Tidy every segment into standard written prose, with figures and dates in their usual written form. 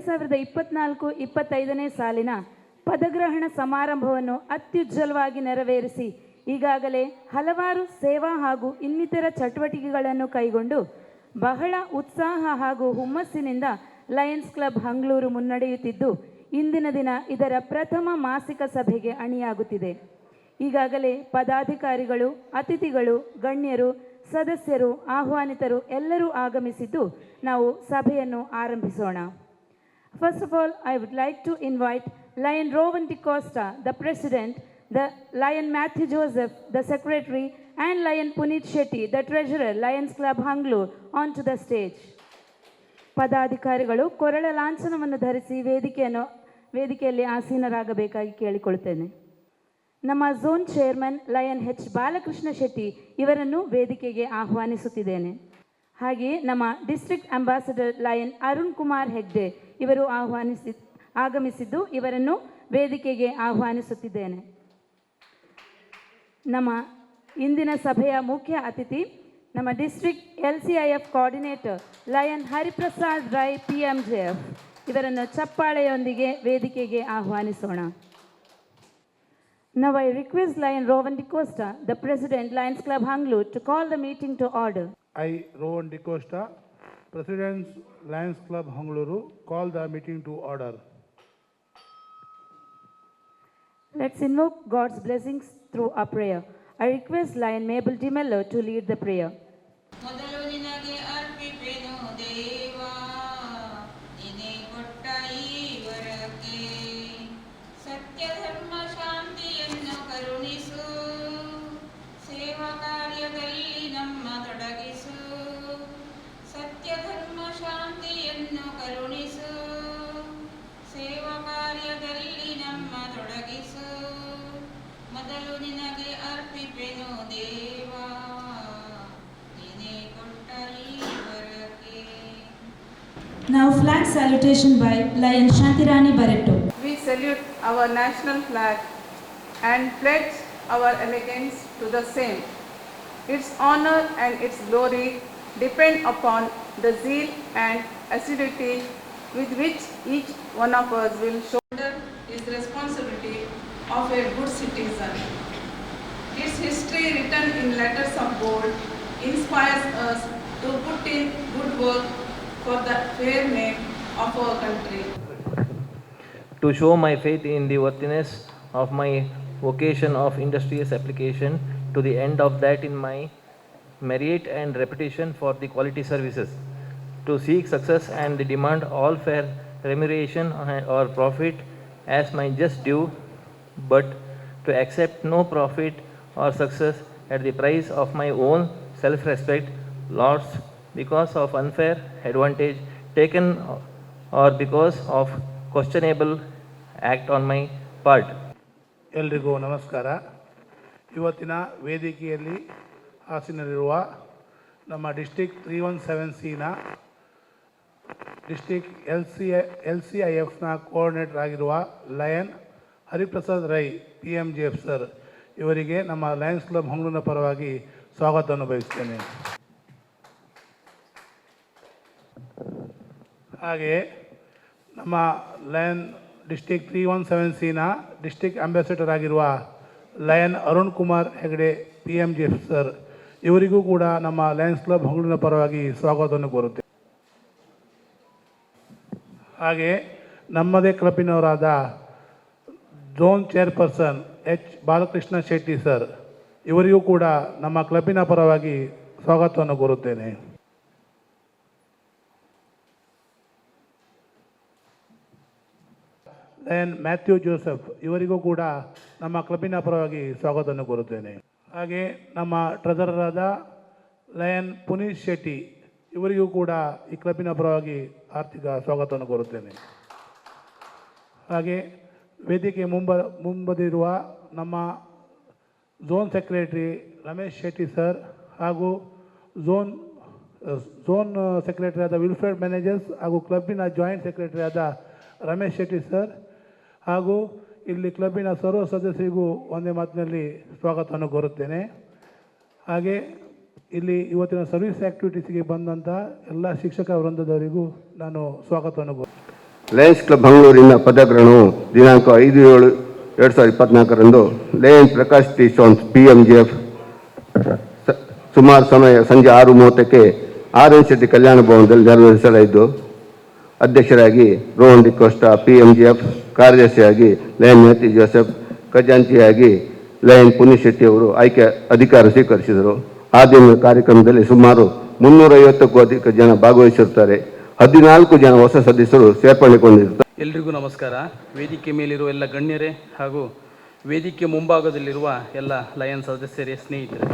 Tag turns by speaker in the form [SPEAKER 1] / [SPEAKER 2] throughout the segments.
[SPEAKER 1] 2024-25ನೇ ಸಾಲಿನ ಪದಗ್ರಹಣ ಸಮಾರಂಭವನ್ನು ಅತ್ಯುಜ್ವಲವಾಗಿ ನೆರವೇರಿಸಿ ಈಗಾಗಲೇ ಹಲವಾರು ಸೇವಾ ಹಾಗೂ ಇನ್ನಿತರ ಚಟುವಟಿಕೆಗಳನ್ನು ಕೈಗೊಂಡು ಬಹಳ ಉತ್ಸಾಹ ಹಾಗೂ ಹುಮ್ಮಸ್ಸಿನಿಂದ ಲಯನ್ಸ್ ಕ್ಲಬ್ ಹಂಗ್ಳೂರು ಮುನ್ನಡೆಯುತ್ತಿದ್ದು ಇಂದಿನ ದಿನ ಇದರ ಪ್ರಥಮ ಮಾಸಿಕ ಸಭೆಗೆ ಅಣಿಯಾಗುತ್ತಿದೆ. ಈಗಾಗಲೇ ಪದಾಧಿಕಾರಿಗಳು, ಅತಿಥಿಗಳು, ಗಣ್ಯರು, ಸದಸ್ಯರು, ಆಹ್ವಾನಿತರು ಎಲ್ಲರೂ ಆಗಮಿಸಿದ್ದು ನಾವು ಸಭೆಯನ್ನು ಆರಂಭಿಸೋಣ. First of all, I would like to invite Lion Rowan DeCosta, the President, the Lion Matthew Joseph, the Secretary, and Lion Puneet Shetty, the Treasurer, Lions Club Hanglur, onto the stage. ಪದಾಧಿಕಾರಿಗಳು ಕೊರಳ ಲಾಂಛನವನ್ನು ಧರಿಸಿ ವೇದಿಕೆಯಲ್ಲಿ ಆಸೀನರಾಗಬೇಕಾಗಿ ಕೇಳಿಕೊಳ್ಳುತ್ತೇನೆ. ನಮ್ಮ zone chairman lion H Balakrishna Shetty ಇವರನ್ನು ವೇದಿಕೆಗೆ ಆಹ್ವಾನಿಸುತ್ತಿದ್ದೇನೆ. ಹಾಗೆಯೇ ನಮ್ಮ district ambassador lion Arun Kumar Hegde ಇವರು ಆಗಮಿಸಿದ್ದು ಇವರನ್ನು ವೇದಿಕೆಗೆ ಆಹ್ವಾನಿಸುತ್ತಿದ್ದೇನೆ. ನಮ್ಮ ಇಂದಿನ ಸಭೆಯ ಮುಖ್ಯ ಅತಿಥಿ ನಮ್ಮ district LCIF coordinator lion Hariprasad Rai PMJF ಇವರನ್ನು ಚಪ್ಪಾಳೆಯೊಂದಿಗೆ ವೇದಿಕೆಗೆ ಆಹ್ವಾನಿಸೋಣ. Now I request Lion Rowan DeCosta, the President, Lions Club Hanglur, to call the meeting to order.
[SPEAKER 2] I, Rowan DeCosta, President, Lions Club Hangluru, call the meeting to order.
[SPEAKER 1] Let's invoke God's blessings through our prayer. I request Lion Mabel DeMello to lead the prayer.
[SPEAKER 3] Now flag salutation by Lion Shantirani Barretto.
[SPEAKER 4] We salute our national flag and pledge our allegiance to the same. Its honor and its glory depend upon the zeal and assiduity with which each one of us will shoulder his responsibility of a good citizen. Its history written in letters of gold inspires us to put in good work for the fair name of our country.
[SPEAKER 5] To show my faith in the worthiness of my vocation of industrious application, to the end of that in my merit and reputation for the quality services, to seek success and demand all fair remuneration or profit as my just due, but to accept no profit or success at the price of my own self-respect, lost because of unfair advantage taken or because of questionable act on my part.
[SPEAKER 2] ಎಲ್ರಿಗೂ ನಮಸ್ಕಾರ. ಇವತ್ತಿನ ವೇದಿಕೆಯಲ್ಲಿ ಆಸೀನರಿರುವ ನಮ್ಮ district 317Cನ district LCIFನ coordinator ಆಗಿರುವ lion Hariprasad Rai PMJF sir ಇವರಿಗೆ ನಮ್ಮ ಲಯನ್ಸ್ ಕ್ಲಬ್ ಹಂಗ್ಳೂರಿನ ಪರವಾಗಿ ಸ್ವಾಗತವನ್ನು ಬಯಸ್ತೇನೆ. ಹಾಗೆಯೇ ನಮ್ಮ ಲಯನ್ ಡಿಸ್ಟ್ರಿಕ್ಟ್ 317Cನ ಡಿಸ್ಟ್ರಿಕ್ಟ್ ಅಂಬಾಸಡರ್ ಆಗಿರುವ lion Arun Kumar Hegde PMJF sir ಇವರಿಗೂ ಕೂಡ ನಮ್ಮ ಲಯನ್ಸ್ ಕ್ಲಬ್ ಹಂಗ್ಳೂರಿನ ಪರವಾಗಿ ಸ್ವಾಗತವನ್ನು ಕೋರುತ್ತೇವೆ. ಹಾಗೆ ನಮ್ಮದೇ ಕ್ಲಬ್ಬಿನವರಾದ zone chairperson H Balakrishna Shetty sir ಇವರಿಗೂ ಕೂಡ ನಮ್ಮ ಕ್ಲಬ್ಬಿನ ಪರವಾಗಿ ಸ್ವಾಗತವನ್ನು ಕೋರುತ್ತೇನೆ. ಲಯನ್ ಮ್ಯಾಥ್ಯೂ ಜೋಸೆಫ್ ಇವರಿಗೂ ಕೂಡ ನಮ್ಮ ಕ್ಲಬ್ಬಿನ ಪರವಾಗಿ ಸ್ವಾಗತವನ್ನು ಕೋರುತ್ತೇನೆ. ಹಾಗೆ ನಮ್ಮ ಟ್ರೆಜರರಾದ ಲಯನ್ ಪುನೀತ್ ಶೆಟ್ಟಿ ಇವರಿಗೂ ಕೂಡ ಈ ಕ್ಲಬ್ಬಿನ ಪರವಾಗಿ ಆರ್ಥಿಕ ಸ್ವಾಗತವನ್ನು ಕೋರುತ್ತೇನೆ. ಹಾಗೆ ವೇದಿಕೆ ಮುಂಬದಿರುವ ನಮ್ಮ zone secretary Ramesh Shetty sir ಹಾಗೂ ಝೋನ್ ಸೆಕ್ರೆಟರಿ ಆದ ವಿಲ್ಫ್ರೆಡ್ ಮ್ಯಾನೇಜರ್ಸ್ ಹಾಗೂ ಕ್ಲಬ್ಬಿನ ಜಾಯಿಂಟ್ ಸೆಕ್ರೆಟರಿ ಆದ ರಮೇಶ್ ಶೆಟ್ಟಿ ಸರ್ ಹಾಗೂ ಇಲ್ಲಿ ಕ್ಲಬ್ಬಿನ ಸರ್ವ ಸದಸ್ಯರಿಗೂ ಒಂದೇ ಮಾತಿನಲ್ಲಿ ಸ್ವಾಗತವನ್ನು ಕೋರುತ್ತೇನೆ. ಹಾಗೆ ಇಲ್ಲಿ ಇವತ್ತಿನ ಸರ್ವಿಸ್ ಆ್ಯಕ್ಟಿವಿಟೀಸ್ಗೆ ಬಂದಂಥ ಎಲ್ಲ ಶಿಕ್ಷಕ ವೃಂದದವರಿಗೂ ನಾನು ಸ್ವಾಗತವನ್ನು
[SPEAKER 6] ಲಯನ್ಸ್ ಕ್ಲಬ್ ಮಂಗಳೂರಿನ ಪದಗ್ರಹಣವು ದಿನಾಂಕ 5/7/2024ರಂದು ಲಯನ್ ಪ್ರಕಾಶ್ ಟಿ ಶಾನ್ಸ್ PMGF ಸುಮಾರು ಸಮಯ ಸಂಜೆ 6:30ಕ್ಕೆ RN ಶೆಟ್ಟಿ ಕಲ್ಯಾಣ ಭವನದಲ್ಲಿ ನೆರವೇರಿಸಲಾಯಿತು. ಅಧ್ಯಕ್ಷರಾಗಿ ರೋಹನ್ ಡಿಕೋಸ್ಟಾ PMGF, ಕಾರ್ಯದರ್ಶಿಯಾಗಿ ಲಯನ್ ಮ್ಯಾಥ್ಯೂ ಜೋಸೆಫ್, ಖಜಾಂಚಿಯಾಗಿ ಲಯನ್ ಪುನಿಶೆಟ್ಟಿ ಅವರು ಆಯ್ಕೆ ಅಧಿಕಾರ ಸ್ವೀಕರಿಸಿದರು. ಆ ದಿನದ ಕಾರ್ಯಕ್ರಮದಲ್ಲಿ ಸುಮಾರು 350ಕ್ಕೂ ಅಧಿಕ ಜನ ಭಾಗವಹಿಸಿರುತ್ತಾರೆ. 14 ಜನ ಹೊಸ ಸದಸ್ಯರು ಸೇರ್ಪಡೆಗೊಂಡಿರುತ್ತಾರೆ.
[SPEAKER 7] ಎಲ್ರಿಗೂ ನಮಸ್ಕಾರ. ವೇದಿಕೆ ಮೇಲಿರುವ ಎಲ್ಲ ಗಣ್ಯರೇ ಹಾಗೂ ವೇದಿಕೆ ಮುಂಭಾಗದಲ್ಲಿರುವ ಎಲ್ಲ ಲಯನ್ ಸದಸ್ಯರೇ, ಸ್ನೇಹಿತರೆ,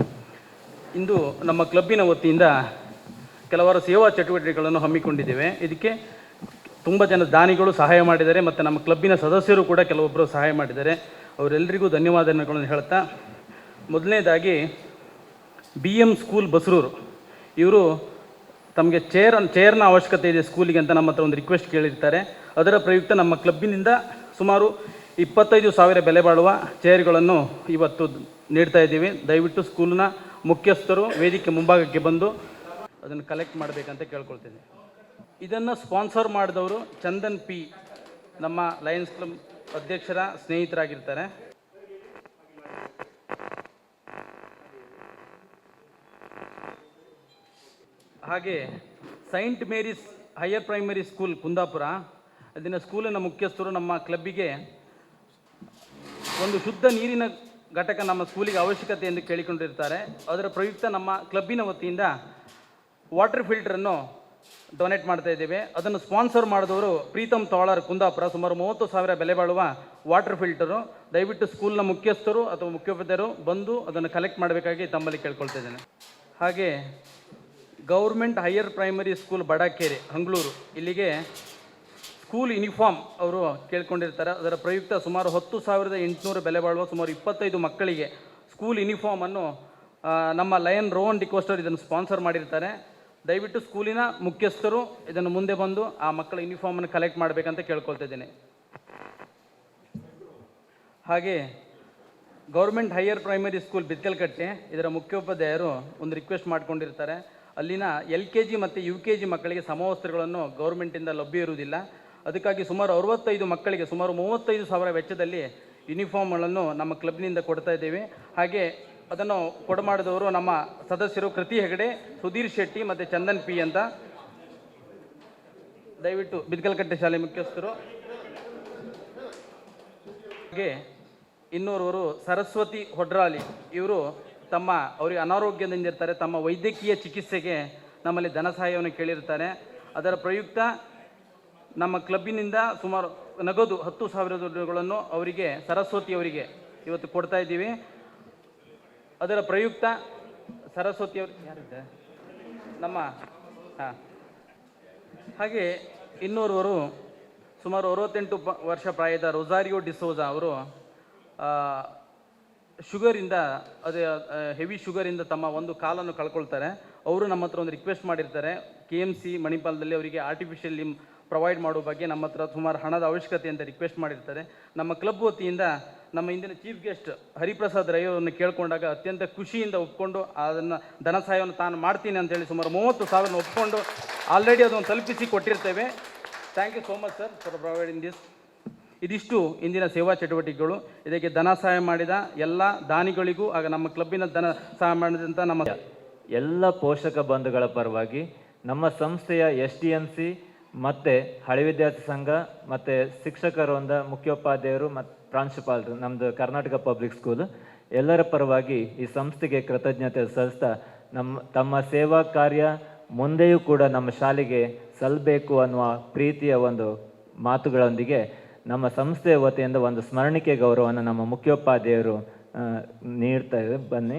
[SPEAKER 7] ಇಂದು ನಮ್ಮ ಕ್ಲಬ್ಬಿನ ವತಿಯಿಂದ ಕೆಲವಾರು ಸೇವಾ ಚಟುವಟಿಕೆಗಳನ್ನು ಹಮ್ಮಿಕೊಂಡಿದ್ದೇವೆ. ಇದಕ್ಕೆ ತುಂಬ ಜನ ದಾನಿಗಳು ಸಹಾಯ ಮಾಡಿದ್ದಾರೆ ಮತ್ತು ನಮ್ಮ ಕ್ಲಬ್ಬಿನ ಸದಸ್ಯರು ಕೂಡ ಕೆಲವೊಬ್ಬರು ಸಹಾಯ ಮಾಡಿದ್ದಾರೆ. ಅವರೆಲ್ಲರಿಗೂ ಧನ್ಯವಾದಗಳನ್ನು ಹೇಳ್ತಾ, ಮೊದಲನೇದಾಗಿ BM ಸ್ಕೂಲ್ ಬಸರೂರು ಇವರು ತಮಗೆ ಚೇರ್ನ ಅವಶ್ಯಕತೆ ಇದೆ ಸ್ಕೂಲಿಗೆ ಅಂತ ನಮ್ಮ ಹತ್ರ ಒಂದು ರಿಕ್ವೆಸ್ಟ್ ಕೇಳಿರ್ತಾರೆ. ಅದರ ಪ್ರಯುಕ್ತ ನಮ್ಮ ಕ್ಲಬ್ಬಿನಿಂದ ಸುಮಾರು 25,000 ಬೆಲೆ ಬಾಳುವ ಚೇರ್ಗಳನ್ನು ಇವತ್ತು ನೀಡ್ತಾ ಇದ್ದೀವಿ. ದಯವಿಟ್ಟು ಸ್ಕೂಲ್ನ ಮುಖ್ಯಸ್ಥರು ವೇದಿಕೆ ಮುಂಭಾಗಕ್ಕೆ ಬಂದು ಅದನ್ನು ಕಲೆಕ್ಟ್ ಮಾಡಬೇಕಂತ ಕೇಳ್ಕೊಳ್ತೇನೆ. ಇದನ್ನು ಸ್ಪಾನ್ಸರ್ ಮಾಡಿದವರು ಚಂದನ್ P, ನಮ್ಮ ಲಯನ್ಸ್ ಕ್ಲಬ್ ಅಧ್ಯಕ್ಷರ ಸ್ನೇಹಿತರಾಗಿರ್ತಾರೆ. ಹಾಗೆ Saint Mary's higher primary school Kundapura, ಅದನ್ನ ಸ್ಕೂಲಿನ ಮುಖ್ಯಸ್ಥರು ನಮ್ಮ ಕ್ಲಬ್ಬಿಗೆ ಒಂದು ಶುದ್ಧ ನೀರಿನ ಘಟಕ ನಮ್ಮ ಸ್ಕೂಲಿಗೆ ಅವಶ್ಯಕತೆ ಎಂದು ಕೇಳಿಕೊಂಡಿರ್ತಾರೆ. ಅದರ ಪ್ರಯುಕ್ತ ನಮ್ಮ ಕ್ಲಬ್ಬಿನ ವತಿಯಿಂದ ವಾಟರ್ ಫಿಲ್ಟರನ್ನು ಡೊನೇಟ್ ಮಾಡ್ತಾ ಇದ್ದೇವೆ. ಅದನ್ನು ಸ್ಪಾನ್ಸರ್ ಮಾಡಿದವರು ಪ್ರೀತಮ್ ತೋಳರ್ ಕುಂದಾಪುರ, ಸುಮಾರು 30,000 ಬೆಲೆ ಬಾಳುವ ವಾಟರ್ ಫಿಲ್ಟರು. ದಯವಿಟ್ಟು ಸ್ಕೂಲ್ನ ಮುಖ್ಯಸ್ಥರು ಅಥವಾ ಮುಖ್ಯೋಪಾಧ್ಯಾಯರು ಬಂದು ಅದನ್ನು ಕಲೆಕ್ಟ್ ಮಾಡಬೇಕಾಗಿ ತಮ್ಮಲ್ಲಿ ಕೇಳ್ಕೊಳ್ತಾ ಇದ್ದೇನೆ. ಹಾಗೆ government higher primary school ಬಡಾಕೆರೆ Hangalur, ಇಲ್ಲಿಗೆ ಸ್ಕೂಲ್ ಯೂನಿಫಾರ್ಮ್ ಅವರು ಕೇಳ್ಕೊಂಡಿರ್ತಾರೆ. ಅದರ ಪ್ರಯುಕ್ತ ಸುಮಾರು 10,800 ಬೆಲೆ ಬಾಳುವ ಸುಮಾರು 25 ಮಕ್ಕಳಿಗೆ ಸ್ಕೂಲ್ ಯೂನಿಫಾರ್ಮನ್ನು ನಮ್ಮ ಲಯನ್ ರೋಹನ್ ಡಿಕೋಸ್ಟರ್ ಇದನ್ನು ಸ್ಪಾನ್ಸರ್ ಮಾಡಿರ್ತಾರೆ. ದಯವಿಟ್ಟು ಸ್ಕೂಲಿನ ಮುಖ್ಯಸ್ಥರು ಇದನ್ನು ಮುಂದೆ ಬಂದು ಆ ಮಕ್ಕಳ ಯೂನಿಫಾರ್ಮನ್ನು ಕಲೆಕ್ಟ್ ಮಾಡಬೇಕಂತ ಕೇಳ್ಕೊಳ್ತಾ ಇದ್ದೇನೆ. ಹಾಗೆ government higher primary school Bitkalkatte, ಇದರ ಮುಖ್ಯೋಪಾಧ್ಯಾಯರು ಒಂದು ರಿಕ್ವೆಸ್ಟ್ ಮಾಡ್ಕೊಂಡಿರ್ತಾರೆ. ಅಲ್ಲಿನ LKG ಮತ್ತು UKG ಮಕ್ಕಳಿಗೆ ಸಮವಸ್ತ್ರಗಳನ್ನು ಗೌರ್ಮೆಂಟಿಂದ ಲಭ್ಯ ಇರುವುದಿಲ್ಲ. ಅದಕ್ಕಾಗಿ ಸುಮಾರು 65 ಮಕ್ಕಳಿಗೆ ಸುಮಾರು 35,000 ವೆಚ್ಚದಲ್ಲಿ ಯೂನಿಫಾರ್ಮ್ಗಳನ್ನು ನಮ್ಮ ಕ್ಲಬ್ನಿಂದ ಕೊಡ್ತಾ ಇದ್ದೇವೆ. ಹಾಗೆ ಅದನ್ನು ಕೊಡಮಾಡಿದವರು ನಮ್ಮ ಸದಸ್ಯರು ಕೃತಿ ಹೆಗಡೆ, ಸುಧೀರ್ ಶೆಟ್ಟಿ ಮತ್ತು ಚಂದನ್ P ಅಂತ. ದಯವಿಟ್ಟು ಬಿದ್ಕಲ್ಕಟ್ಟೆ ಶಾಲೆ ಮುಖ್ಯಸ್ಥರು. ಹಾಗೆ ಇನ್ನೋರ್ವರು ಸರಸ್ವತಿ ಹೊಡ್ರಾಲಿ, ಇವರು ಅವರಿಗೆ ಅನಾರೋಗ್ಯದಿಂದ ಇರ್ತಾರೆ. ತಮ್ಮ ವೈದ್ಯಕೀಯ ಚಿಕಿತ್ಸೆಗೆ ನಮ್ಮಲ್ಲಿ ಧನ ಸಹಾಯವನ್ನು ಕೇಳಿರ್ತಾರೆ. ಅದರ ಪ್ರಯುಕ್ತ ನಮ್ಮ ಕ್ಲಬ್ಬಿನಿಂದ ಸುಮಾರು ನಗದು 10,000 ಅವರಿಗೆ, ಸರಸ್ವತಿ ಅವರಿಗೆ ಇವತ್ತು ಕೊಡ್ತಾ ಇದ್ದೀವಿ. ಅದರ ಪ್ರಯುಕ್ತ ಸರಸ್ವತಿ ಅವರು ಯಾರಿದ್ದಾರೆ ನಮ್ಮ ಹಾಗೆ ಇನ್ನೋರ್ವರು ಸುಮಾರು 68 ವರ್ಷ ಪ್ರಾಯದ ರೊಸಾರಿಯೋ ಡಿಸೋಜಾ ಅವರು ಶುಗರಿಂದ, ಅದೇ ಹೆವಿ ಶುಗರಿಂದ ತಮ್ಮ ಒಂದು ಕಾಲನ್ನು ಕಳ್ಕೊಳ್ತಾರೆ. ಅವರು ನಮ್ಮ ಹತ್ರ ಒಂದು ರಿಕ್ವೆಸ್ಟ್ ಮಾಡಿರ್ತಾರೆ. KMC ಮಣಿಪಾಲದಲ್ಲಿ ಅವರಿಗೆ ಆರ್ಟಿಫಿಷಿಯಲ್ ಲಿಂಬ್ ಪ್ರೊವೈಡ್ ಮಾಡೋ ಬಗ್ಗೆ ನಮ್ಮ ಹತ್ರ ಸುಮಾರು ಹಣದ ಅವಶ್ಯಕತೆ ಅಂತ ರಿಕ್ವೆಸ್ಟ್ ಮಾಡಿರ್ತಾರೆ. ನಮ್ಮ ಕ್ಲಬ್ ವತಿಯಿಂದ ನಮ್ಮ ಇಂದಿನ ಚೀಫ್ ಗೆಸ್ಟ್ ಹರಿಪ್ರಸಾದ್ ರೈ ಅವರನ್ನು ಕೇಳ್ಕೊಂಡಾಗ ಅತ್ಯಂತ ಖುಷಿಯಿಂದ ಒಪ್ಕೊಂಡು ಅದನ್ನು ಧನ ಸಹಾಯವನ್ನು ತಾನು ಮಾಡ್ತೀನಿ ಅಂತೇಳಿ ಸುಮಾರು 30,000 ಒಪ್ಕೊಂಡು ಆಲ್ರೆಡಿ ಅದನ್ನು ತಲುಪಿಸಿ ಕೊಟ್ಟಿರ್ತೇವೆ. Thank you so much sir for providing this. ಇದಿಷ್ಟು ಇಂದಿನ ಸೇವಾ ಚಟುವಟಿಕೆಗಳು. ಇದಕ್ಕೆ ಧನ ಸಹಾಯ ಮಾಡಿದ ಎಲ್ಲ ದಾನಿಗಳಿಗೂ ಆಗ ನಮ್ಮ ಕ್ಲಬ್ಬಿನ ಧನ ಸಹಾಯ ಮಾಡಿದಂಥ ನಮ್ಮ
[SPEAKER 8] ಎಲ್ಲ ಪೋಷಕ ಬಂಧುಗಳ ಪರವಾಗಿ ನಮ್ಮ ಸಂಸ್ಥೆಯ SDMC ಮತ್ತು ಹಳೆ ವಿದ್ಯಾರ್ಥಿ ಸಂಘ ಮತ್ತು ಶಿಕ್ಷಕರೊಂದ ಮುಖ್ಯೋಪಾಧ್ಯಾಯರು ಮತ್ತು ಪ್ರಾಂಶುಪಾಲರು, ನಮ್ಮದು ಕರ್ನಾಟಕ ಪಬ್ಲಿಕ್ ಸ್ಕೂಲ್, ಎಲ್ಲರ ಪರವಾಗಿ ಈ ಸಂಸ್ಥೆಗೆ ಕೃತಜ್ಞತೆ ಸಲ್ಲಿಸ್ತಾ ತಮ್ಮ ಸೇವಾ ಕಾರ್ಯ ಮುಂದೆಯೂ ಕೂಡ ನಮ್ಮ ಶಾಲೆಗೆ ಸಲ್ಲಬೇಕು ಅನ್ನುವ ಪ್ರೀತಿಯ ಒಂದು ಮಾತುಗಳೊಂದಿಗೆ ನಮ್ಮ ಸಂಸ್ಥೆಯ ವತಿಯಿಂದ ಒಂದು ಸ್ಮರಣಿಕೆ ಗೌರವವನ್ನು ನಮ್ಮ ಮುಖ್ಯೋಪಾಧ್ಯಾಯರು ನೀಡ್ತಾ ಇದ್ದಾರೆ. ಬನ್ನಿ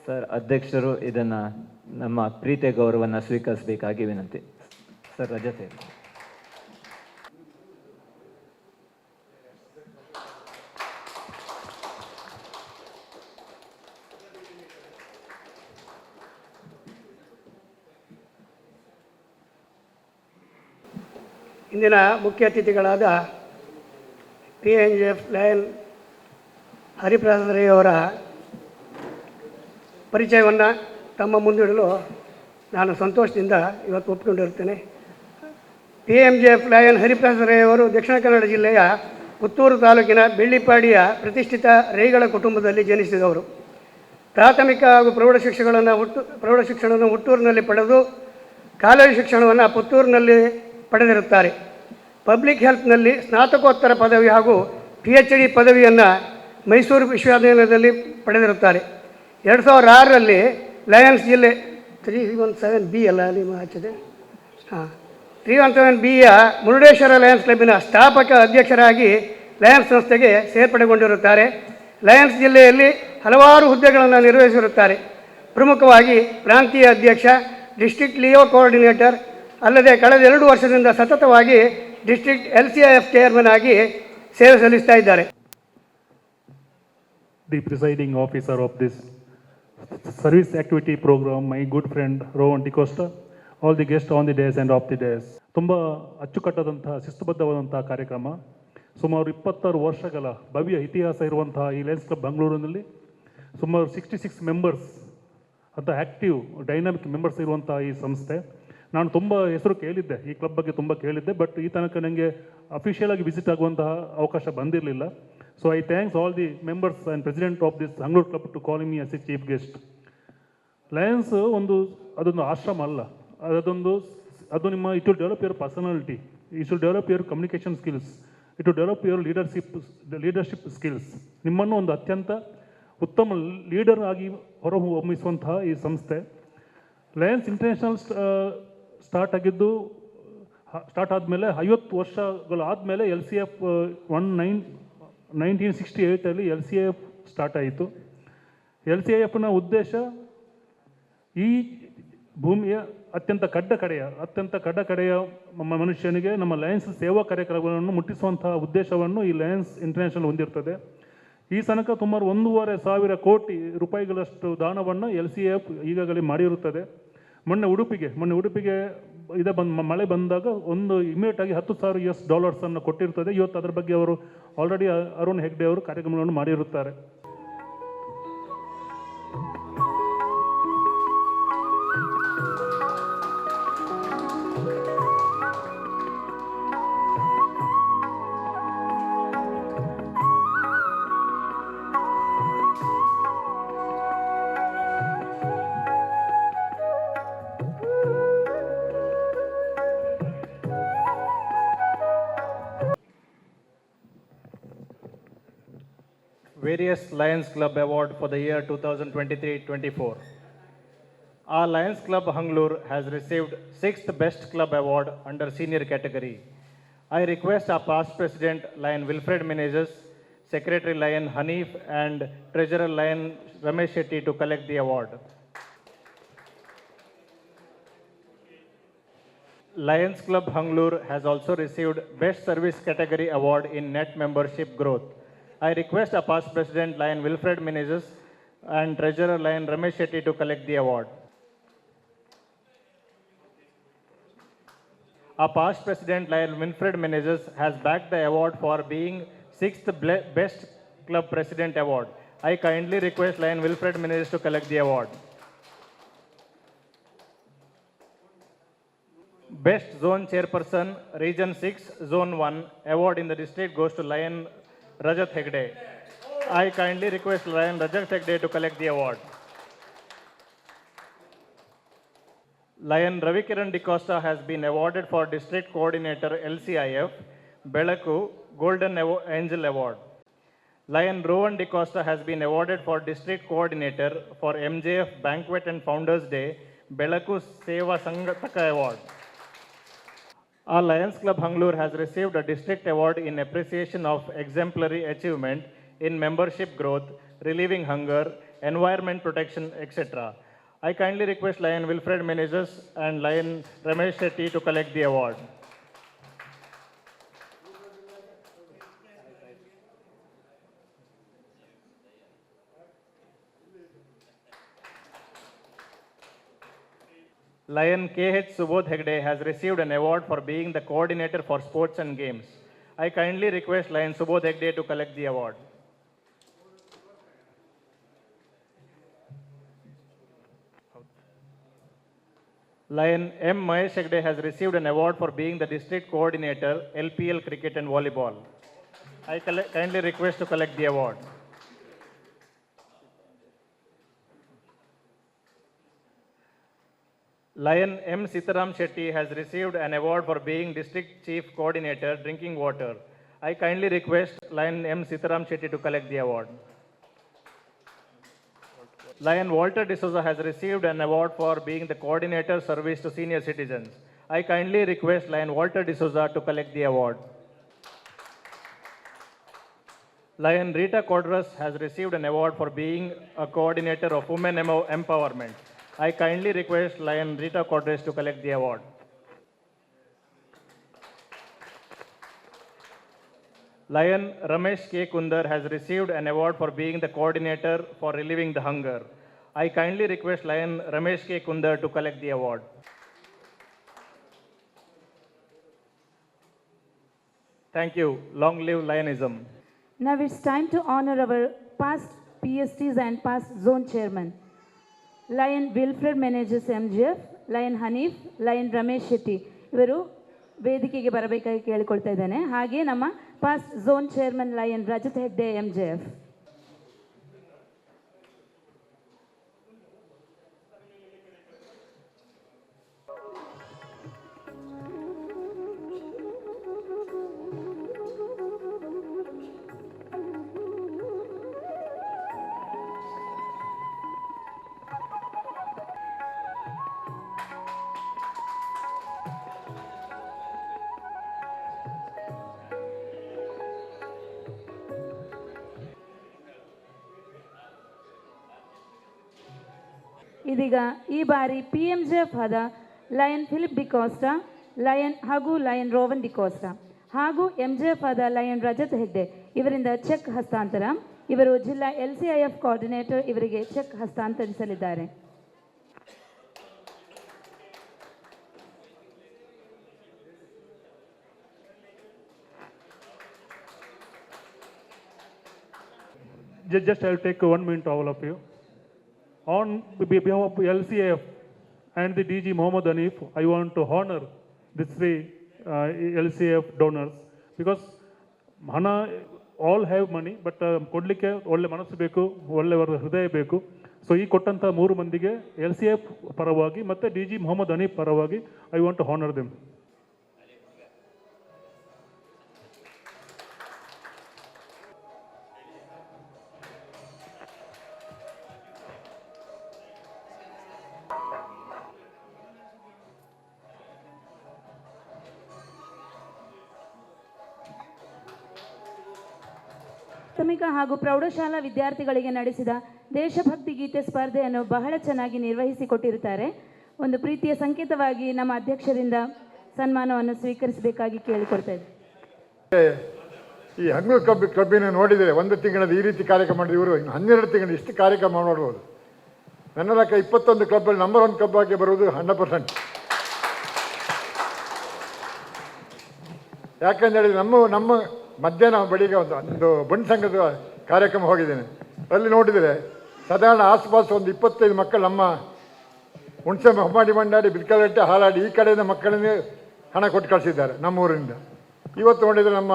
[SPEAKER 8] ಸರ್, ಅಧ್ಯಕ್ಷರು ಇದನ್ನು ನಮ್ಮ ಪ್ರೀತಿಯ ಗೌರವವನ್ನು ಸ್ವೀಕರಿಸಬೇಕಾಗಿ ವಿನಂತಿ. ಸರ್, ರಜತೆ.
[SPEAKER 9] ಇಂದಿನ ಮುಖ್ಯ ಅತಿಥಿಗಳಾದ PMGF ಲಯನ್ ಹರಿಪ್ರಸಾದ್ ರೈ ಅವರ ಪರಿಚಯವನ್ನು ತಮ್ಮ ಮುಂದಿಡಲು ನಾನು ಸಂತೋಷದಿಂದ ಇವತ್ತು ಒಪ್ಪಿಕೊಂಡಿರುತ್ತೇನೆ. PMJF ಲಯನ್ ಹರಿಪ್ರಸಾದ್ ರೈ ಅವರು ದಕ್ಷಿಣ ಕನ್ನಡ ಜಿಲ್ಲೆಯ ಪುತ್ತೂರು ತಾಲೂಕಿನ ಬೆಳ್ಳಿಪಾಡಿಯ ಪ್ರತಿಷ್ಠಿತ ರೈಗಳ ಕುಟುಂಬದಲ್ಲಿ ಜನಿಸಿದವರು. ಪ್ರಾಥಮಿಕ ಹಾಗೂ ಪ್ರೌಢಶಿಕ್ಷಣವನ್ನು ಹುಟ್ಟೂರಿನಲ್ಲಿ ಪಡೆದು ಕಾಲೇಜು ಶಿಕ್ಷಣವನ್ನು ಪುತ್ತೂರಿನಲ್ಲಿ ಪಡೆದಿರುತ್ತಾರೆ. ಪಬ್ಲಿಕ್ ಹೆಲ್ತ್ನಲ್ಲಿ ಸ್ನಾತಕೋತ್ತರ ಪದವಿ ಹಾಗೂ PhD ಪದವಿಯನ್ನು ಮೈಸೂರು ವಿಶ್ವವಿದ್ಯಾಲಯದಲ್ಲಿ ಪಡೆದಿರುತ್ತಾರೆ. 2006ರಲ್ಲಿ ಲಯನ್ಸ್ ಜಿಲ್ಲೆ 317B ಅಲ್ಲ ನಿಮ್ಮ ಆಚೆದೆ 317Bಯ ಮುರುಡೇಶ್ವರ ಲಯನ್ಸ್ ಕ್ಲಬ್ಬಿನ ಸ್ಥಾಪಕ ಅಧ್ಯಕ್ಷರಾಗಿ ಲಯನ್ಸ್ ಸಂಸ್ಥೆಗೆ ಸೇರ್ಪಡೆಗೊಂಡಿರುತ್ತಾರೆ. ಲಯನ್ಸ್ ಜಿಲ್ಲೆಯಲ್ಲಿ ಹಲವಾರು ಹುದ್ದೆಗಳನ್ನು ನಿರ್ವಹಿಸಿರುತ್ತಾರೆ. ಪ್ರಮುಖವಾಗಿ ಪ್ರಾಂತೀಯ ಅಧ್ಯಕ್ಷ, ಡಿಸ್ಟ್ರಿಕ್ಟ್ ಲಿಯೋ ಕೋಆರ್ಡಿನೇಟರ್ ಅಲ್ಲದೆ ಕಳೆದ 2 ವರ್ಷದಿಂದ ಸತತವಾಗಿ ಡಿಸ್ಟ್ರಿಕ್ಟ್ LCIF ಚೇರ್ಮನ್ ಆಗಿ ಸೇವೆ ಸಲ್ಲಿಸ್ತಾ ಇದ್ದಾರೆ.
[SPEAKER 10] The presiding officer of this service activity program, my good friend Rowan DiCosta, all the guests on the days and off the days. ತುಂಬ ಅಚ್ಚುಕಟ್ಟಾದಂತಹ ಶಿಸ್ತುಬದ್ಧವಾದಂತಹ ಕಾರ್ಯಕ್ರಮ. ಸುಮಾರು 26 ವರ್ಷಗಳ ಭವ್ಯ ಇತಿಹಾಸ ಇರುವಂತಹ ಈ ಲಯನ್ಸ್ ಕ್ಲಬ್ ಬೆಂಗಳೂರಿನಲ್ಲಿ ಸುಮಾರು 66 ಮೆಂಬರ್ಸ್ ಅಂತ ಆ್ಯಕ್ಟಿವ್ ಡೈನಾಮಿಕ್ ಮೆಂಬರ್ಸ್ ಇರುವಂತಹ ಈ ಸಂಸ್ಥೆ. ನಾನು ತುಂಬ ಹೆಸರು ಕೇಳಿದ್ದೆ, ಈ ಕ್ಲಬ್ ಬಗ್ಗೆ ತುಂಬ ಕೇಳಿದ್ದೆ, ಬಟ್ ಈ ತನಕ ನನಗೆ ಅಫಿಷಿಯಲ್ ಆಗಿ ವಿಸಿಟ್ ಆಗುವಂತಹ ಅವಕಾಶ ಬಂದಿರಲಿಲ್ಲ. So I thanks all the members and president of this Hangloor club to calling me as a chief guest. Lions ಅದೊಂದು ಆಶ್ರಮ ಅಲ್ಲ, ಅದು ನಿಮ್ಮ it will develop your personality, it will develop your communication skills, it will develop your leadership skills. ನಿಮ್ಮನ್ನು ಒಂದು ಅತ್ಯಂತ ಉತ್ತಮ leader ಆಗಿ ಹೊರಹೊಮ್ಮಿಸುವಂತಹ ಈ ಸಂಸ್ಥೆ. ಲಯನ್ಸ್ ಇಂಟರ್ನ್ಯಾಷನಲ್ ಸ್ಟಾರ್ಟ್ ಆದಮೇಲೆ 50 ವರ್ಷಗಳು ಆದಮೇಲೆ LCIF 1968 LCIF ಸ್ಟಾರ್ಟ್ ಆಯಿತು. LCIFನ ಉದ್ದೇಶ ಈ ಭೂಮಿಯ ಅತ್ಯಂತ ಕಡ್ಡ ಕಡೆಯ ಮನುಷ್ಯನಿಗೆ ನಮ್ಮ ಲಯನ್ಸ್ ಸೇವಾ ಕಾರ್ಯಕ್ರಮಗಳನ್ನು ಮುಟ್ಟಿಸುವಂತಹ ಉದ್ದೇಶವನ್ನು ಈ ಲಯನ್ಸ್ ಇಂಟರ್ನ್ಯಾಷನಲ್ ಹೊಂದಿರ್ತದೆ. ಈ ತನಕ ಸುಮಾರು 1,500 ಕೋಟಿ ರೂಪಾಯಿಗಳಷ್ಟು ದಾನವನ್ನು LCIF ಈಗಾಗಲೇ ಮಾಡಿರುತ್ತದೆ. ಮೊನ್ನೆ ಉಡುಪಿಗೆ ಮಳೆ ಬಂದಾಗ ಇಮಿಡಿಯೇಟ್ ಆಗಿ $10,000 ಕೊಟ್ಟಿರ್ತದೆ. ಇವತ್ತು ಅದರ ಬಗ್ಗೆ ಅವರು ಆಲ್ರೆಡಿ ಅರುಣ್ ಹೆಗ್ಡೆ ಅವರು ಕಾರ್ಯಕ್ರಮಗಳನ್ನು ಮಾಡಿರುತ್ತಾರೆ.
[SPEAKER 11] Various Lions Club Award for the year 2023-24. Our Lions Club Hanglur has received 6th Best Club Award under Senior category. I request our past President Lion Wilfred Menezes, Secretary Lion Hanif and Treasurer Lion Ramesh Shetty to collect the award. Lions Club Hanglur has also received Best Service Category Award in Net Membership Growth. I request our past President Lion Wilfred Menezes and Treasurer Lion Ramesh Shetty to collect the award. Our past President Lion Wilfred Menezes has backed the award for being 6th Best Club President Award. I kindly request Lion Wilfred Menezes to collect the award. Best Zone Chairperson, Region 6, Zone 1, award in the district goes to Lion Rajat Hegde. I kindly request Lion Rajat Hegde to collect the award. Lion Ravikiran DiCosta has been awarded for District Coordinator LCIF, Belaku Golden Angel Award. Lion Rowan DiCosta has been awarded for District Coordinator for MJF Banquet and Founders Day, Belaku Seva Sangataka Award. Our Lions Club Hanglur has received a district award in appreciation of exemplary achievement in membership growth, relieving hunger, environment protection, etc. I kindly request Lion Wilfred Menezes and Lion Ramesh Shetty to collect the award. Lion KH Subodh Hegde has received an award for being the coordinator for sports and games. I kindly request Lion Subodh Hegde to collect the award. Lion M. Mahesh Hegde has received an award for being the district coordinator, LPL cricket and volleyball. I kindly request to collect the award. Lion M. Sitaram Shetty has received an award for being district chief coordinator, drinking water. I kindly request Lion M. Sitaram Shetty to collect the award. Lion Walter D'Souza has received an award for being the coordinator service to senior citizens. I kindly request Lion Walter D'Souza to collect the award. Lion Rita Codras has received an award for being a coordinator of women empowerment. I kindly request Lion Rita Codras to collect the award. Lion Ramesh K. Kundar has received an award for being the coordinator for relieving the hunger. I kindly request Lion Ramesh K. Kundar to collect the award. Thank you. Long live Lionism.
[SPEAKER 1] Now it's time to honor our past PSTs and past zone chairman. Lion Wilfred Managers MGF, Lion Hanif, Lion Ramesh Shetty ಇವರು ವೇದಿಕೆಗೆ ಬರಬೇಕಾಗಿ ಕೇಳಿಕೊಳ್ತಾ ಇದ್ದೇನೆ. ಹಾಗೆ ನಮ್ಮ past zone chairman lion Rajat Hegde MJF. ಇದೀಗ ಈ ಬಾರಿ PMJF ಆದ lion Philip D'Costa, lion ಹಾಗೂ ಲಯನ್ ರೋವನ್ ಡಿಕೋಸ್ಟಾ ಹಾಗೂ MJF ಆದ ಲಯನ್ ರಜತ್ ಹೆಗ್ಡೆ ಇವರಿಂದ ಚೆಕ್ ಹಸ್ತಾಂತರ. ಇವರು ಜಿಲ್ಲಾ LCIF ಕೋಆರ್ಡಿನೇಟರ್ ಇವರಿಗೆ check ಹಸ್ತಾಂತರಿಸಲಿದ್ದಾರೆ.
[SPEAKER 10] Just I'll take 1 minute, all of you. On behalf of LCIF and the DG Mohammad Hanif, I want to honor these three LCIF donors because hana all have money, but ಕೊಡಲಿಕ್ಕೆ ಒಳ್ಳೆ ಮನಸ್ಸು ಬೇಕು, ಒಳ್ಳೆಯವರ ಹೃದಯ ಬೇಕು. So ಈ ಕೊಟ್ಟಂಥ 3 ಮಂದಿಗೆ LCIF ಪರವಾಗಿ ಮತ್ತು DG ಮೊಹಮ್ಮದ್ ಹನೀಫ್ ಪರವಾಗಿ I want to honour them.
[SPEAKER 1] ಪ್ರಾಥಮಿಕ ಹಾಗೂ ಪ್ರೌಢಶಾಲಾ ವಿದ್ಯಾರ್ಥಿಗಳಿಗೆ ನಡೆಸಿದ ದೇಶಭಕ್ತಿ ಗೀತೆ ಸ್ಪರ್ಧೆಯನ್ನು ಬಹಳ ಚೆನ್ನಾಗಿ ನಿರ್ವಹಿಸಿಕೊಟ್ಟಿರುತ್ತಾರೆ. ಒಂದು ಪ್ರೀತಿಯ ಸಂಕೇತವಾಗಿ ನಮ್ಮ ಅಧ್ಯಕ್ಷರಿಂದ ಸನ್ಮಾನವನ್ನು ಸ್ವೀಕರಿಸಬೇಕಾಗಿ ಕೇಳಿಕೊಳ್ತಾ ಇದ್ದೆ.
[SPEAKER 12] ಈ ಹಂಗು ಕ್ಲಬ್ಬಿನ ನೋಡಿದರೆ 1 ತಿಂಗಳದ ಈ ರೀತಿ ಕಾರ್ಯಕ್ರಮ ಮಾಡಿದ್ರು, ಇವರು 12 ತಿಂಗಳು ಇಷ್ಟು ಕಾರ್ಯಕ್ರಮ ನೋಡ್ಬೋದು. ನನ್ನ ಲೆಕ್ಕ 21 ಕ್ಲಬ್ಬಲ್ಲಿ ನಂಬರ್ 1 ಕ್ಲಬ್ ಆಗಿ ಬರುವುದು 100%. ಯಾಕಂದೇಳಿ ನಮ್ಮ ಮಧ್ಯಾಹ್ನ ಬಳಿಗೆ ಒಂದು ಬಣ್ಣ ಸಂಘದ ಕಾರ್ಯಕ್ರಮ ಹೋಗಿದ್ದೇನೆ. ಅಲ್ಲಿ ನೋಡಿದರೆ ಸಾಧಾರಣ ಆಸುಪಾಸು ಒಂದು 25 ಮಕ್ಕಳು ನಮ್ಮ ಹುಣಸೆ ಹೊಮ್ಮಾಡಿ ಮಂಡಾಡಿ ಬಿಲ್ಕಲಟ್ಟೆ ಹಾಲಾಡಿ ಈ ಕಡೆಯಿಂದ ಮಕ್ಕಳನ್ನೇ ಹಣ ಕೊಟ್ಟು ಕಳಿಸಿದ್ದಾರೆ ನಮ್ಮ ಊರಿನಿಂದ. ಇವತ್ತು ನೋಡಿದರೆ ನಮ್ಮ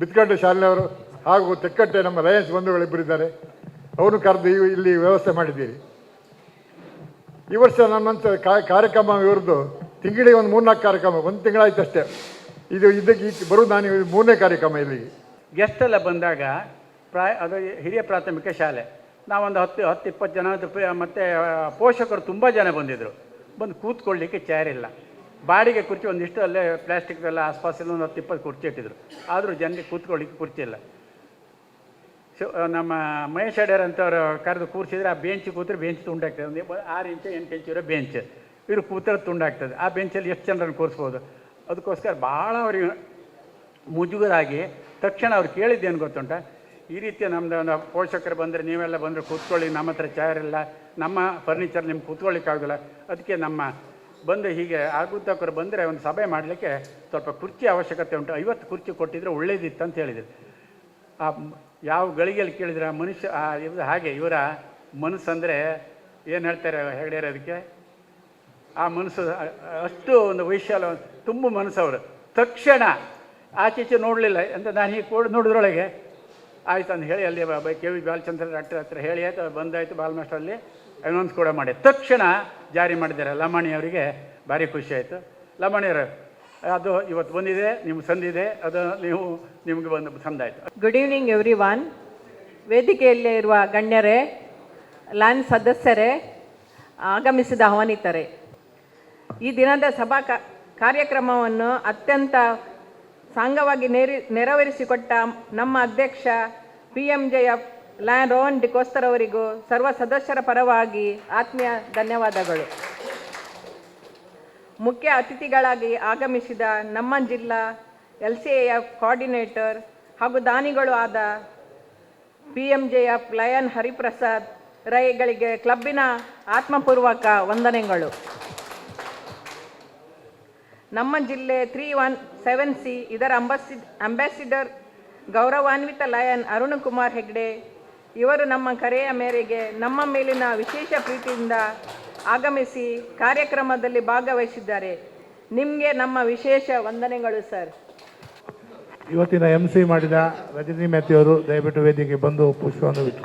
[SPEAKER 12] ಬಿತ್ಕಟ್ಟೆ ಶಾಲೆಯವರು ಹಾಗೂ ತೆಕ್ಕಟ್ಟೆ ನಮ್ಮ ಲಯನ್ಸ್ ಬಂಧುಗಳಿಬ್ಬರಿದ್ದಾರೆ, ಅವರು ಕರೆದು ಇಲ್ಲಿ ವ್ಯವಸ್ಥೆ ಮಾಡಿದ್ದೀರಿ. ಈ ವರ್ಷ ನಮ್ಮಂಥ ಕಾರ್ಯಕ್ರಮ ಇವ್ರದ್ದು ತಿಂಗಳಿಗೆ ಒಂದು 3-4 ಕಾರ್ಯಕ್ರಮ, 1 ತಿಂಗಳಾಯ್ತು ಅಷ್ಟೇ. ಇದಕ್ಕೆ ಬರೋದು ನಾನು 3ನೇ ಕಾರ್ಯಕ್ರಮ ಇಲ್ಲಿಗೆ.
[SPEAKER 13] ಗೆಸ್ಟ್ ಎಲ್ಲ ಬಂದಾಗ ಅದು ಹಿರಿಯ ಪ್ರಾಥಮಿಕ ಶಾಲೆ, ನಾವೊಂದು 10-20 ಜನ ಮತ್ತು ಪೋಷಕರು ತುಂಬ ಜನ ಬಂದಿದ್ದರು. ಬಂದು ಕೂತ್ಕೊಳ್ಳಿಕ್ಕೆ ಚೇರ್ ಇಲ್ಲ, ಬಾಡಿಗೆ ಕುರ್ಚಿ ಒಂದಿಷ್ಟು ಅಲ್ಲೇ ಪ್ಲಾಸ್ಟಿಕ್ ಎಲ್ಲ ಆಸ್ಪಾಸಲ್ಲಿ ಒಂದು 10-20 ಕುರ್ಚಿ ಇಟ್ಟಿದ್ರು, ಆದರೂ ಜನರಿಗೆ ಕೂತ್ಕೊಳ್ಳಿಕ್ಕೆ ಕುರ್ಚಿ ಇಲ್ಲ. ನಮ್ಮ ಮಹೇಶ್ ಅಡ್ಯಾರ್ ಅಂತವ್ರು ಕರೆದು ಕೂರಿಸಿದ್ರೆ ಆ ಬೆಂಚ್ ಕೂತ್ರೆ ಬೆಂಚ್ ತುಂಡಾಗ್ತದೆ. ಒಂದು 6 ಇಂಚು 8 ಇಂಚು ಇರೋ ಬೆಂಚ್, ಇವರು ಕೂತ್ರೆ ತುಂಡಾಗ್ತದೆ. ಆ ಬೆಂಚಲ್ಲಿ ಎಷ್ಟು ಜನರನ್ನು ಕೂರಿಸ್ಬೋದು? ಅದಕ್ಕೋಸ್ಕರ ಭಾಳ ಅವ್ರಿಗೆ ಮುಜುಗರಾಗಿ ತಕ್ಷಣ ಅವ್ರು ಕೇಳಿದ್ದೇನು ಗೊತ್ತುಂಟ, ಈ ರೀತಿ ನಮ್ಮದು ಪೋಷಕರು ಬಂದರೆ ನೀವೆಲ್ಲ ಬಂದರೆ ಕೂತ್ಕೊಳ್ಳಿ, ನಮ್ಮ ಹತ್ರ ಚೇರ್ ಇಲ್ಲ, ನಮ್ಮ ಫರ್ನಿಚರ್ ನಿಮ್ಗೆ ಕೂತ್ಕೊಳ್ಳಿಕ್ಕಾಗೋದಿಲ್ಲ, ಅದಕ್ಕೆ ನಮ್ಮ ಬಂದು ಹೀಗೆ ಆಗುತ್ತಕ್ಕರು ಬಂದರೆ ಒಂದು ಸಭೆ ಮಾಡಲಿಕ್ಕೆ ಸ್ವಲ್ಪ ಕುರ್ಚಿ ಅವಶ್ಯಕತೆ ಉಂಟು, 50 ಕುರ್ಚಿ ಕೊಟ್ಟಿದ್ರೆ ಒಳ್ಳೇದಿತ್ತು ಅಂತ ಹೇಳಿದರು. ಆ ಯಾವ ಗಳಿಗೆಯಲ್ಲಿ ಕೇಳಿದ್ರೆ ಮನುಷ್ಯ ಇದು ಹಾಗೆ ಇವರ ಮನಸ್ಸಂದರೆ ಏನು ಹೇಳ್ತಾರೆ ಹೆಗ್ಡೆಯರು, ಅದಕ್ಕೆ ಆ ಮನಸ್ಸು ಅಷ್ಟು ಒಂದು ವೈಶಾಲ ತುಂಬ ಮನಸ್ಸವರು. ತಕ್ಷಣ ಆಚೀಚೆ ನೋಡಲಿಲ್ಲ ಅಂತ ನಾನು ಹೀಗೆ ನೋಡಿದ್ರೊಳಗೆ ಆಯ್ತು ಅಂತ ಹೇಳಿ ಅಲ್ಲಿ ಕೆ ವಿ ಬಾಲಚಂದ್ರ ಡಾಕ್ಟರ್ ಹತ್ರ ಹೇಳಿ ಆಯ್ತು, ಬಂದಾಯಿತು ಬಾಲ್ಮಾಸ್ಟ್ರಲ್ಲಿ ಅನೌನ್ಸ್ ಕೂಡ ಮಾಡಿ ತಕ್ಷಣ ಜಾರಿ ಮಾಡಿದ್ದಾರೆ. ಲಮಾಣಿ ಅವರಿಗೆ ಭಾರಿ ಖುಷಿ ಆಯಿತು. ಲಮಾಣಿಯವರು ಅದು ಇವತ್ತು ಬಂದಿದೆ, ನಿಮ್ಗೆ ಸಂದಿದೆ, ಅದು ನಿಮಗೆ ಬಂದು ಸಂದಾಯಿತು.
[SPEAKER 14] Good evening everyone. ವೇದಿಕೆಯಲ್ಲಿ ಇರುವ ಗಣ್ಯರೇ, ಲ್ಯಾನ್ ಸದಸ್ಯರೇ, ಆಗಮಿಸಿದ ಆಹ್ವಾನಿತರೆ, ಈ ದಿನದ ಸಭಾ ಕಾರ್ಯಕ್ರಮವನ್ನು ಅತ್ಯಂತ ಸಾಂಗವಾಗಿ ನೆರವೇರಿಸಿಕೊಟ್ಟ ನಮ್ಮ ಅಧ್ಯಕ್ಷ PMJF ಲ್ಯಾನ್ ರೋಹನ್ ಡಿಕೋಸ್ಟರ್ ಅವರಿಗೂ ಸರ್ವ ಸದಸ್ಯರ ಪರವಾಗಿ ಆತ್ಮೀಯ ಧನ್ಯವಾದಗಳು. ಮುಖ್ಯ ಅತಿಥಿಗಳಾಗಿ ಆಗಮಿಸಿದ ನಮ್ಮ ಜಿಲ್ಲಾ LCAF ಕೋಆರ್ಡಿನೇಟರ್ ಹಾಗೂ ದಾನಿಗಳು ಆದ PMJF ಲಯನ್ ಹರಿಪ್ರಸಾದ್ ರೈಗಳಿಗೆ ಕ್ಲಬ್ಬಿನ ಆತ್ಮಪೂರ್ವಕ ವಂದನೆಗಳು. ನಮ್ಮ ಜಿಲ್ಲೆ 317C ಇದರ ಅಂಬಾಸಿಡರ್ ಗೌರವಾನ್ವಿತ ಲಯನ್ ಅರುಣ್ ಕುಮಾರ್ ಹೆಗ್ಡೆ ಇವರು ನಮ್ಮ ಕರೆಯ ಮೇರೆಗೆ ನಮ್ಮ ಮೇಲಿನ ವಿಶೇಷ ಪ್ರೀತಿಯಿಂದ ಆಗಮಿಸಿ ಕಾರ್ಯಕ್ರಮದಲ್ಲಿ ಭಾಗವಹಿಸಿದ್ದಾರೆ. ನಿಮಗೆ ನಮ್ಮ ವಿಶೇಷ ವಂದನೆಗಳು ಸರ್.
[SPEAKER 2] ಇವತ್ತಿನ MC ಮಾಡಿದ ರಜನಿ ಮ್ಯಾಥ್ಯೂ ಅವರು ದಯವಿಟ್ಟು ವೇದಿಕೆಗೆ ಬಂದು ಪುಷ್ಪವನ್ನು ಬಿಟ್ಟು